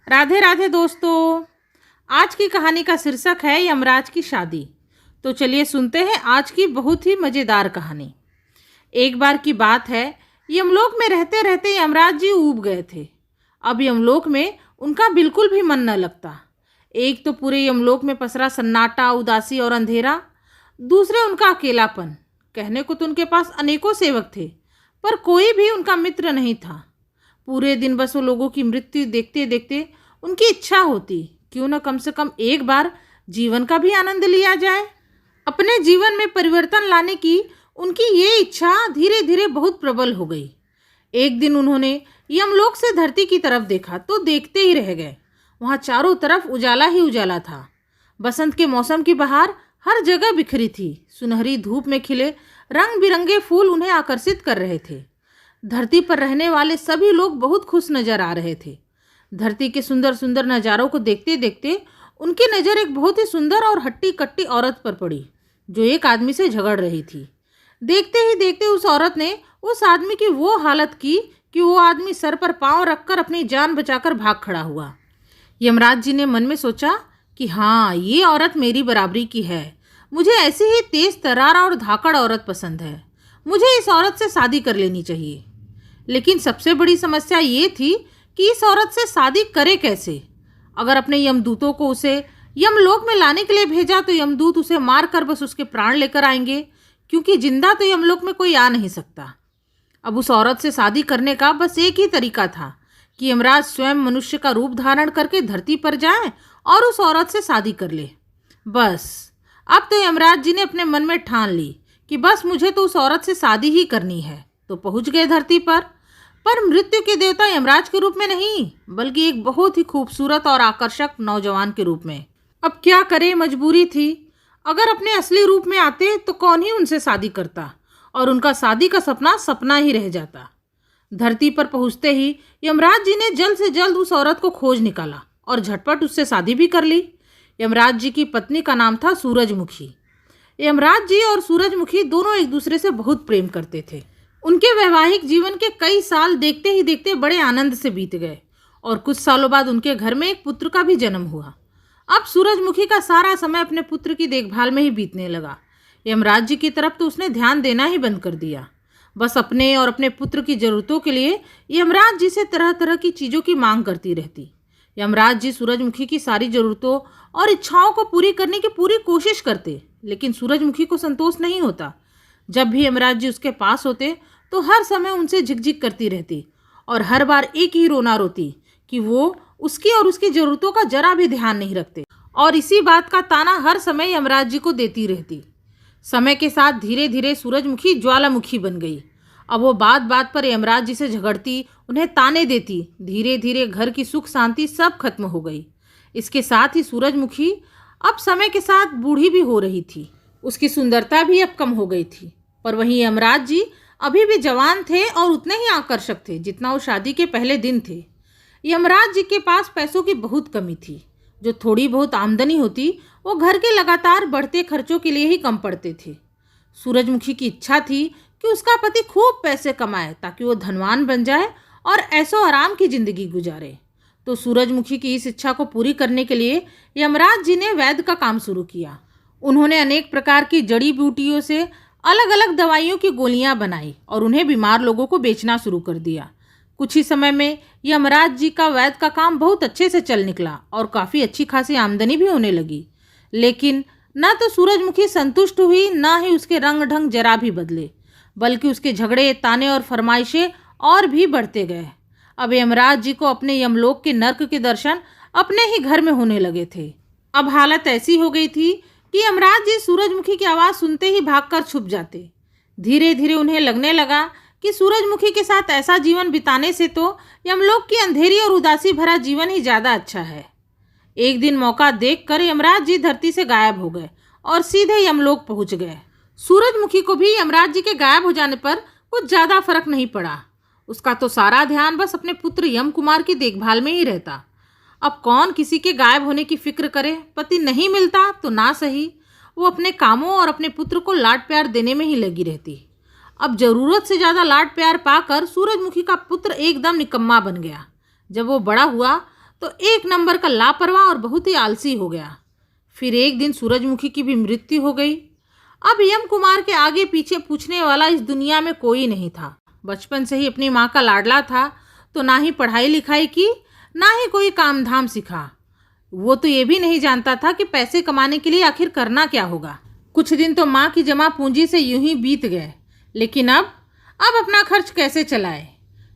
राधे राधे दोस्तों। आज की कहानी का शीर्षक है यमराज की शादी। तो चलिए सुनते हैं आज की बहुत ही मज़ेदार कहानी। एक बार की बात है, यमलोक में रहते रहते यमराज जी ऊब गए थे। अब यमलोक में उनका बिल्कुल भी मन न लगता। एक तो पूरे यमलोक में पसरा सन्नाटा, उदासी और अंधेरा। दूसरे उनका अकेलापन। कहने को तो उनके पास अनेकों सेवक थे, पर कोई भी उनका मित्र नहीं था। पूरे दिन बस वो लोगों की मृत्यु देखते देखते उनकी इच्छा होती, क्यों न कम से कम एक बार जीवन का भी आनंद लिया जाए। अपने जीवन में परिवर्तन लाने की उनकी ये इच्छा धीरे धीरे बहुत प्रबल हो गई। एक दिन उन्होंने यमलोक से धरती की तरफ देखा तो देखते ही रह गए। वहाँ चारों तरफ उजाला ही उजाला था। बसंत के मौसम की बहार हर जगह बिखरी थी। सुनहरी धूप में खिले रंग बिरंगे फूल उन्हें आकर्षित कर रहे थे। धरती पर रहने वाले सभी लोग बहुत खुश नजर आ रहे थे। धरती के सुंदर सुंदर नज़ारों को देखते देखते उनकी नज़र एक बहुत ही सुंदर और हट्टी कट्टी औरत पर पड़ी, जो एक आदमी से झगड़ रही थी। देखते ही देखते उस औरत ने उस आदमी की वो हालत की कि वो आदमी सर पर पांव रखकर अपनी जान बचाकर भाग खड़ा हुआ। यमराज जी ने मन में सोचा कि हाँ, ये औरत मेरी बराबरी की है। मुझे ऐसी ही तेज तर्रार और धाकड़ औरत पसंद है। मुझे इस औरत से शादी कर लेनी चाहिए। लेकिन सबसे बड़ी समस्या ये थी कि इस औरत से शादी करे कैसे। अगर अपने यमदूतों को उसे यमलोक में लाने के लिए भेजा तो यमदूत उसे मार कर बस उसके प्राण लेकर आएंगे, क्योंकि जिंदा तो यमलोक में कोई आ नहीं सकता। अब उस औरत से शादी करने का बस एक ही तरीका था कि यमराज स्वयं मनुष्य का रूप धारण करके धरती पर जाए और उस औरत से शादी कर ले। बस अब तो यमराज जी ने अपने मन में ठान ली कि बस मुझे तो उस औरत से शादी ही करनी है। तो पहुंच गए धरती पर मृत्यु के देवता यमराज के रूप में नहीं, बल्कि एक बहुत ही खूबसूरत और आकर्षक नौजवान के रूप में। अब क्या करे, मजबूरी थी। अगर अपने असली रूप में आते तो कौन ही उनसे शादी करता और उनका शादी का सपना सपना ही रह जाता। धरती पर पहुंचते ही यमराज जी ने जल्द से जल्द उस औरत को खोज निकाला और झटपट उससे शादी भी कर ली। यमराज जी की पत्नी का नाम था सूरजमुखी। यमराज जी और सूरजमुखी दोनों एक दूसरे से बहुत प्रेम करते थे। उनके वैवाहिक जीवन के कई साल देखते ही देखते बड़े आनंद से बीत गए और कुछ सालों बाद उनके घर में एक पुत्र का भी जन्म हुआ। अब सूरजमुखी का सारा समय अपने पुत्र की देखभाल में ही बीतने लगा। यमराज जी की तरफ तो उसने ध्यान देना ही बंद कर दिया। बस अपने और अपने पुत्र की जरूरतों के लिए यमराज जी से तरह तरह की चीज़ों की मांग करती रहती। यमराज जी सूरजमुखी की सारी ज़रूरतों और इच्छाओं को पूरी करने की पूरी कोशिश करते, लेकिन सूरजमुखी को संतोष नहीं होता। जब भी यमराज जी उसके पास होते तो हर समय उनसे झिकझिक करती रहती और हर बार एक ही रोना रोती कि वो उसकी और उसकी ज़रूरतों का जरा भी ध्यान नहीं रखते, और इसी बात का ताना हर समय यमराज जी को देती रहती। समय के साथ धीरे धीरे सूरजमुखी ज्वालामुखी बन गई। अब वो बात बात पर यमराज जी से झगड़ती, उन्हें ताने देती। धीरे धीरे घर की सुख शांति सब खत्म हो गई। इसके साथ ही सूरजमुखी अब समय के साथ बूढ़ी भी हो रही थी। उसकी सुंदरता भी अब कम हो गई थी। पर वहीं यमराज जी अभी भी जवान थे और उतने ही आकर्षक थे जितना वो शादी के पहले दिन थे। यमराज जी के पास पैसों की बहुत कमी थी। जो थोड़ी बहुत आमदनी होती वो घर के लगातार बढ़ते खर्चों के लिए ही कम पड़ते थे। सूरजमुखी की इच्छा थी कि उसका पति खूब पैसे कमाए ताकि वो धनवान बन जाए और ऐसो आराम की जिंदगी गुजारे। तो सूरजमुखी की इस इच्छा को पूरी करने के लिए यमराज जी ने वैद्य का काम शुरू किया। उन्होंने अनेक प्रकार की जड़ी बूटियों से अलग अलग दवाइयों की गोलियां बनाई और उन्हें बीमार लोगों को बेचना शुरू कर दिया। कुछ ही समय में यमराज जी का वैद्य का काम बहुत अच्छे से चल निकला और काफ़ी अच्छी खासी आमदनी भी होने लगी। लेकिन न तो सूरजमुखी संतुष्ट हुई, न ही उसके रंग ढंग जरा भी बदले, बल्कि उसके झगड़े, ताने और फरमाइशें और भी बढ़ते गए। अब यमराज जी को अपने यमलोक के नर्क के दर्शन अपने ही घर में होने लगे थे। अब हालत ऐसी हो गई थी कि यमराज जी सूरजमुखी की आवाज़ सुनते ही भागकर छुप जाते। धीरे धीरे उन्हें लगने लगा कि सूरजमुखी के साथ ऐसा जीवन बिताने से तो यमलोक की अंधेरी और उदासी भरा जीवन ही ज़्यादा अच्छा है। एक दिन मौका देखकर यमराज जी धरती से गायब हो गए और सीधे यमलोक पहुंच गए। सूरजमुखी को भी यमराज जी के गायब हो जाने पर कुछ ज़्यादा फर्क नहीं पड़ा। उसका तो सारा ध्यान बस अपने पुत्र यम कुमार की देखभाल में ही रहता। अब कौन किसी के गायब होने की फिक्र करे। पति नहीं मिलता तो ना सही, वो अपने कामों और अपने पुत्र को लाड प्यार देने में ही लगी रहती। अब ज़रूरत से ज़्यादा लाड प्यार पाकर सूरजमुखी का पुत्र एकदम निकम्मा बन गया। जब वो बड़ा हुआ तो एक नंबर का लापरवाह और बहुत ही आलसी हो गया। फिर एक दिन सूरजमुखी की भी मृत्यु हो गई। अब यम कुमार के आगे पीछे पूछने वाला इस दुनिया में कोई नहीं था। बचपन से ही अपनी माँ का लाडला था, तो ना ही पढ़ाई लिखाई की, ना ही कोई काम धाम सीखा। वो तो ये भी नहीं जानता था कि पैसे कमाने के लिए आखिर करना क्या होगा। कुछ दिन तो माँ की जमा पूंजी से यूं ही बीत गए, लेकिन अब अपना खर्च कैसे चलाए,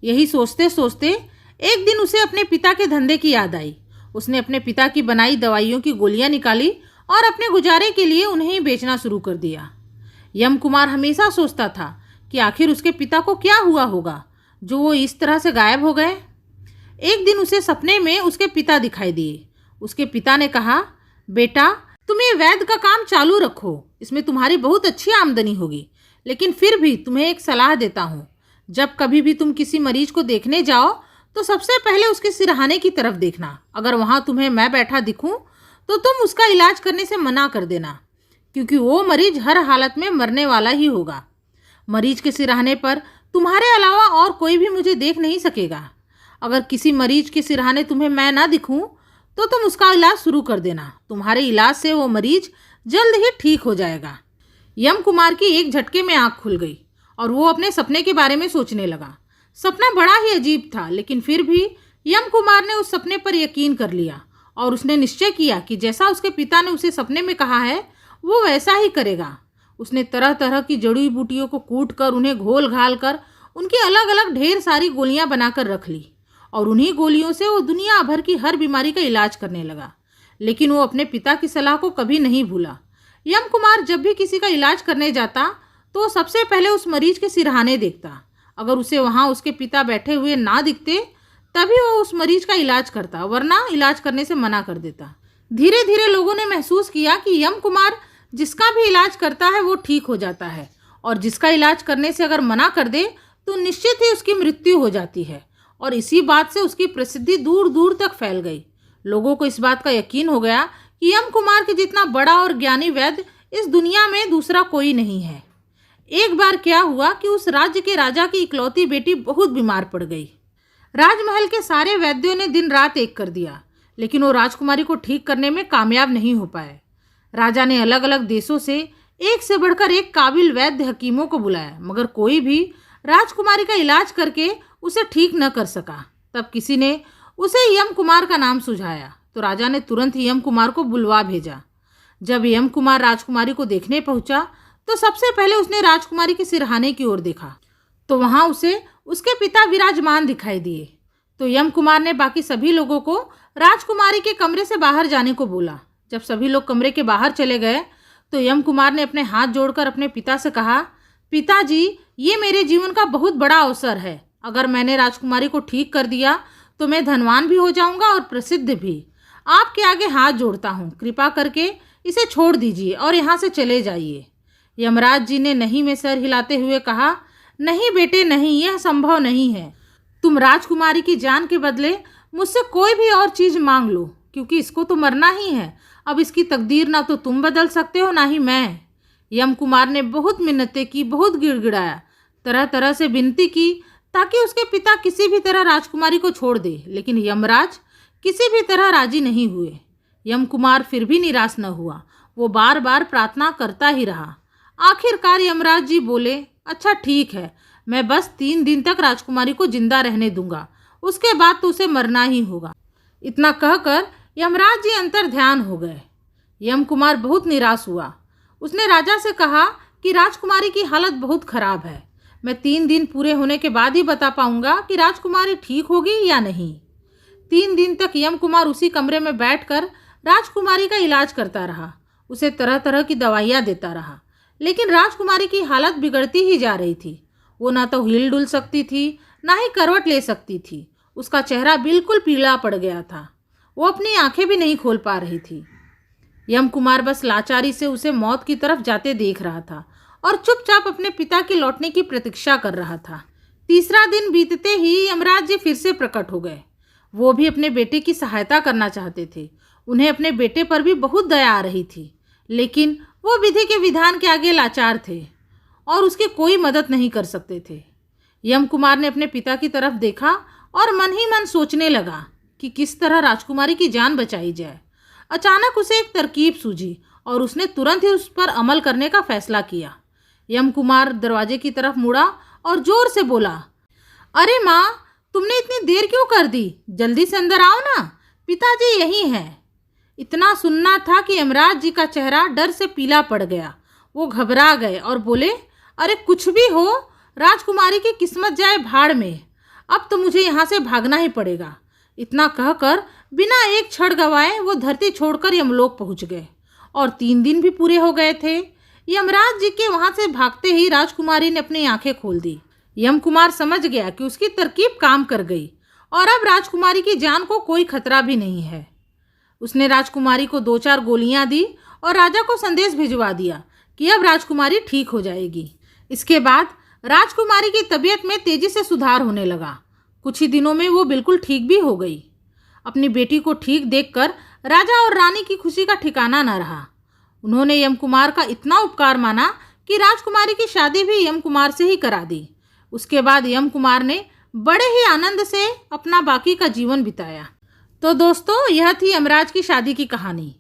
यही सोचते सोचते एक दिन उसे अपने पिता के धंधे की याद आई। उसने अपने पिता की बनाई दवाइयों की गोलियां निकाली और अपने गुजारे के लिए उन्हें ही बेचना शुरू कर दिया। यम कुमार हमेशा सोचता था कि आखिर उसके पिता को क्या हुआ होगा जो वो इस तरह से गायब हो गए। एक दिन उसे सपने में उसके पिता दिखाई दिए। उसके पिता ने कहा, बेटा तुम ये वैद्य का काम चालू रखो, इसमें तुम्हारी बहुत अच्छी आमदनी होगी। लेकिन फिर भी तुम्हें एक सलाह देता हूँ, जब कभी भी तुम किसी मरीज को देखने जाओ तो सबसे पहले उसके सिरहाने की तरफ देखना। अगर वहाँ तुम्हें मैं बैठा दिखूं तो तुम उसका इलाज करने से मना कर देना, क्योंकि वो मरीज हर हालत में मरने वाला ही होगा। मरीज के सिरहाने पर तुम्हारे अलावा और कोई भी मुझे देख नहीं सकेगा। अगर किसी मरीज के सिरहाने तुम्हें मैं ना दिखूं तो तुम उसका इलाज शुरू कर देना। तुम्हारे इलाज से वो मरीज जल्द ही ठीक हो जाएगा। यम कुमार की एक झटके में आँख खुल गई और वो अपने सपने के बारे में सोचने लगा। सपना बड़ा ही अजीब था, लेकिन फिर भी यम कुमार ने उस सपने पर यकीन कर लिया और उसने निश्चय किया कि जैसा उसके पिता ने उसे सपने में कहा है वो वैसा ही करेगा। उसने तरह तरह की जड़ी बूटियों को कूट कर, उन्हें घोल घाल कर, उनकी अलग अलग ढेर सारी गोलियां बनाकर रख ली और उन्हीं गोलियों से वो दुनिया भर की हर बीमारी का इलाज करने लगा। लेकिन वो अपने पिता की सलाह को कभी नहीं भूला। यम कुमार जब भी किसी का इलाज करने जाता तो सबसे पहले उस मरीज के सिरहाने देखता। अगर उसे वहाँ उसके पिता बैठे हुए ना दिखते तभी वो उस मरीज का इलाज करता, वरना इलाज करने से मना कर देता। धीरे धीरे लोगों ने महसूस किया कि यम कुमार जिसका भी इलाज करता है वो ठीक हो जाता है, और जिसका इलाज करने से अगर मना कर दे तो निश्चित ही उसकी मृत्यु हो जाती है। और इसी बात से उसकी प्रसिद्धि दूर दूर तक फैल गई। लोगों को इस बात का यकीन हो गया कि यम कुमार के जितना बड़ा और ज्ञानी वैद्य इस दुनिया में दूसरा कोई नहीं है। एक बार क्या हुआ कि उस राज्य के राजा की इकलौती बेटी बहुत बीमार पड़ गई। राजमहल के सारे वैद्यों ने दिन रात एक कर दिया, लेकिन वो राजकुमारी को ठीक करने में कामयाब नहीं हो पाए। राजा ने अलग अलग देशों से एक से बढ़कर एक काबिल वैद्य हकीमों को बुलाया, मगर कोई भी राजकुमारी का इलाज करके उसे ठीक न कर सका। तब किसी ने उसे यम कुमार का नाम सुझाया, तो राजा ने तुरंत यम कुमार को बुलवा भेजा। जब यम कुमार राजकुमारी को देखने पहुंचा तो सबसे पहले उसने राजकुमारी के सिरहाने की ओर देखा, तो वहां उसे उसके पिता विराजमान दिखाई दिए। तो यम कुमार ने बाकी सभी लोगों को राजकुमारी के कमरे से बाहर जाने को बोला। जब सभी लोग कमरे के बाहर चले गए तो यम कुमार ने अपने हाथ जोड़कर अपने पिता से कहा, पिताजी, ये मेरे जीवन का बहुत बड़ा अवसर है। अगर मैंने राजकुमारी को ठीक कर दिया तो मैं धनवान भी हो जाऊंगा और प्रसिद्ध भी। आपके आगे हाथ जोड़ता हूँ, कृपा करके इसे छोड़ दीजिए और यहाँ से चले जाइए। यमराज जी ने नहीं में सर हिलाते हुए कहा, नहीं बेटे नहीं, यह संभव नहीं है। तुम राजकुमारी की जान के बदले मुझसे कोई भी और चीज़ मांग लो, क्योंकि इसको तो मरना ही है। अब इसकी तकदीर ना तो तुम बदल सकते हो ना ही मैं। यम कुमार ने बहुत मिन्नतें की, बहुत गिड़गिड़ाया, तरह तरह से विनती की ताकि उसके पिता किसी भी तरह राजकुमारी को छोड़ दे, लेकिन यमराज किसी भी तरह राजी नहीं हुए। यम कुमार फिर भी निराश न हुआ, वो बार बार प्रार्थना करता ही रहा। आखिरकार यमराज जी बोले, अच्छा ठीक है, मैं बस 3 दिन तक राजकुमारी को जिंदा रहने दूंगा, उसके बाद तो उसे मरना ही होगा। इतना कहकर यमराज जी अंतर ध्यान हो गए। यम कुमार बहुत निराश हुआ। उसने राजा से कहा कि राजकुमारी की हालत बहुत खराब है, मैं 3 दिन पूरे होने के बाद ही बता पाऊंगा कि राजकुमारी ठीक होगी या नहीं। 3 दिन तक यम कुमार उसी कमरे में बैठकर राजकुमारी का इलाज करता रहा, उसे तरह तरह की दवाइयाँ देता रहा, लेकिन राजकुमारी की हालत बिगड़ती ही जा रही थी। वो ना तो हिल डुल सकती थी, ना ही करवट ले सकती थी। उसका चेहरा बिल्कुल पीला पड़ गया था, वो अपनी आंखें भी नहीं खोल पा रही थी। यम कुमार बस लाचारी से उसे मौत की तरफ जाते देख रहा था और चुपचाप अपने पिता के लौटने की प्रतीक्षा कर रहा था। तीसरा दिन बीतते ही यमराज जी फिर से प्रकट हो गए। वो भी अपने बेटे की सहायता करना चाहते थे। उन्हें अपने बेटे पर भी बहुत दया आ रही थी, लेकिन वो विधि के विधान के आगे लाचार थे और उसकी कोई मदद नहीं कर सकते थे। यम कुमार ने अपने पिता की तरफ देखा और मन ही मन सोचने लगा कि किस तरह राजकुमारी की जान बचाई जाए। अचानक उसे एक तरकीब सूझी और उसने तुरंत ही उस पर अमल करने का फैसला किया। यम कुमार दरवाजे की तरफ मुड़ा और जोर से बोला, अरे माँ, तुमने इतनी देर क्यों कर दी? जल्दी से अंदर आओ ना, पिताजी यही हैं। इतना सुनना था कि यमराज जी का चेहरा डर से पीला पड़ गया। वो घबरा गए और बोले, अरे कुछ भी हो, राजकुमारी की किस्मत जाए भाड़ में, अब तो मुझे यहाँ से भागना ही पड़ेगा। इतना कहकर बिना एक क्षण गवाए वो धरती छोड़कर यमलोक पहुँच गए और 3 दिन भी पूरे हो गए थे। यमराज जी के वहाँ से भागते ही राजकुमारी ने अपनी आंखें खोल दी। यम कुमार समझ गया कि उसकी तरकीब काम कर गई और अब राजकुमारी की जान को कोई खतरा भी नहीं है। उसने राजकुमारी को 2-4 गोलियां दी और राजा को संदेश भिजवा दिया कि अब राजकुमारी ठीक हो जाएगी। इसके बाद राजकुमारी की तबीयत में तेजी से सुधार होने लगा। कुछ ही दिनों में वो बिल्कुल ठीक भी हो गई। अपनी बेटी को ठीक देखकर राजा और रानी की खुशी का ठिकाना न रहा। उन्होंने यम कुमार का इतना उपकार माना कि राजकुमारी की शादी भी यम कुमार से ही करा दी। उसके बाद यम कुमार ने बड़े ही आनंद से अपना बाकी का जीवन बिताया। तो दोस्तों, यह थी यमराज की शादी की कहानी।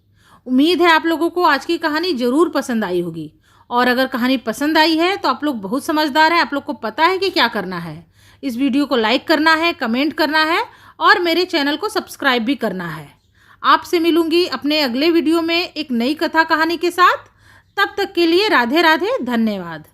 उम्मीद है आप लोगों को आज की कहानी ज़रूर पसंद आई होगी। और अगर कहानी पसंद आई है तो आप लोग बहुत समझदार हैं, आप लोग को पता है कि क्या करना है। इस वीडियो को लाइक करना है, कमेंट करना है और मेरे चैनल को सब्सक्राइब भी करना है। आपसे मिलूंगी अपने अगले वीडियो में एक नई कथा कहानी के साथ। तब तक के लिए राधे राधे, धन्यवाद।